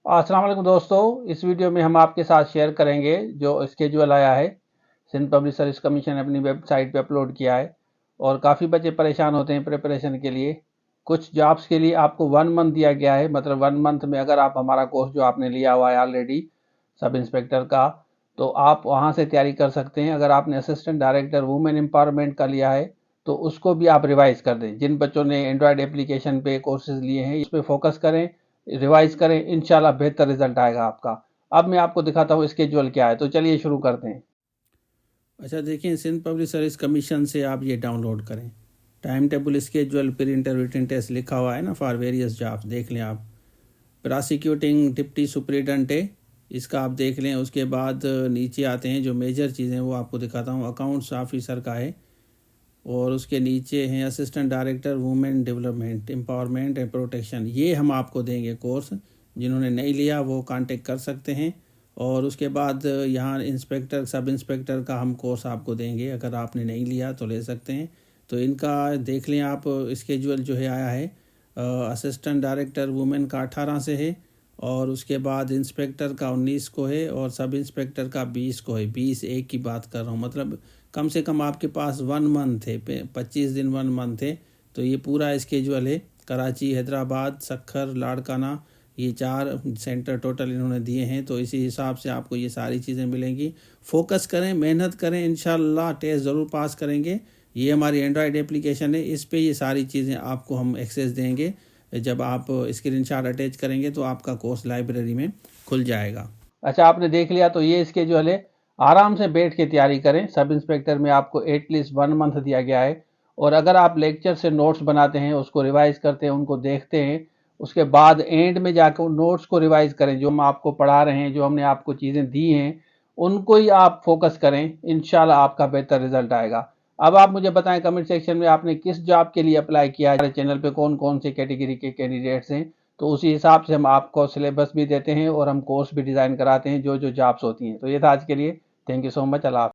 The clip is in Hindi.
अस्सलाम वालेकुम दोस्तों, इस वीडियो में हम आपके साथ शेयर करेंगे जो स्केड्यूल आया है। सिंध पब्लिक सर्विस कमीशन ने अपनी वेबसाइट पे अपलोड किया है और काफ़ी बच्चे परेशान होते हैं प्रिपरेशन के लिए। कुछ जॉब्स के लिए आपको 1 मंथ दिया गया है, मतलब 1 मंथ में अगर आप हमारा कोर्स जो आपने लिया हुआ है ऑलरेडी सब इंस्पेक्टर का, तो आप वहाँ से तैयारी कर सकते हैं। अगर आपने असिस्टेंट डायरेक्टर वुमेन एम्पावरमेंट का लिया है तो उसको भी आप रिवाइज कर दें। जिन बच्चों ने एंड्रॉयड एप्लीकेशन पे कोर्सेज लिए हैं, इस पे फोकस करें, रिवाइज करें, इंशाल्लाह बेहतर रिजल्ट आएगा आपका। अब मैं आपको दिखाता हूँ स्केड्यूल क्या है, तो चलिए शुरू करते हैं। अच्छा देखिए, सिंध पब्लिक सर्विस कमीशन से आप ये डाउनलोड करें। Time table schedule printer written test लिखा हुआ है ना, फॉर वेरियस जॉब्स, देख लें आप। प्रोसिक्यूटिंग डिप्टी सुपरिटेंडेंट है, इसका आप देख लें। उसके बाद नीचे आते हैं जो मेजर चीज़ें, वो आपको दिखाता हूँ। अकाउंट्स ऑफिसर का है और उसके नीचे हैं assistant director women development empowerment and protection. ये हम आपको देंगे कोर्स। जिन्होंने नहीं लिया वो कांटेक्ट कर सकते हैं। और उसके बाद यहाँ इंस्पेक्टर सब इंस्पेक्टर का हम कोर्स आपको देंगे, अगर आपने नहीं लिया तो ले सकते हैं। तो इनका देख लें आप। स्केड्यूल जो है आया है, असिस्टेंट डायरेक्टर वुमेन का 18 से है, और उसके बाद इंस्पेक्टर का 19 को है, और सब इंस्पेक्टर का 20 को है। 20 एक की बात कर रहा हूँ, मतलब कम से कम आपके पास 1 मंथ है, 25 दिन 1 मंथ है। तो ये पूरा स्केड्यूल है। कराची, हैदराबाद, सक्खर, लाड़काना, ये 4 सेंटर टोटल इन्होंने दिए हैं। तो इसी हिसाब से आपको ये सारी चीज़ें मिलेंगी। फोकस करें, मेहनत करें, इंशाल्लाह टेस्ट ज़रूर पास करेंगे। ये हमारी एंड्रॉयड एप्लीकेशन है, इस पे ये सारी चीज़ें आपको हम एक्सेस देंगे। जब आप स्क्रीनशॉट अटैच करेंगे तो आपका कोर्स लाइब्रेरी में खुल जाएगा। अच्छा, आपने देख लिया तो ये स्केड्यूल है। आराम से बैठ के तैयारी करें। सब इंस्पेक्टर में आपको एटलीस्ट 1 मंथ दिया गया है, और अगर आप लेक्चर से नोट्स बनाते हैं, उसको रिवाइज करते हैं, उनको देखते हैं, उसके बाद एंड में जाकर नोट्स को रिवाइज करें। जो हम आपको पढ़ा रहे हैं, जो हमने आपको चीज़ें दी हैं, उनको ही आप फोकस करें। इंशाल्लाह आपका बेहतर रिजल्ट आएगा। अब आप मुझे बताएं कमेंट सेक्शन में आपने किस जॉब के लिए अप्लाई किया है। हमारे चैनल पे कौन कौन से कैटेगरी के कैंडिडेट्स हैं, तो उसी हिसाब से हम आपको सिलेबस भी देते हैं और हम कोर्स भी डिज़ाइन कराते हैं जो जो जॉब्स होती हैं। तो ये था आज के लिए। Thank you so much. अल्लाह हाफ़िज़।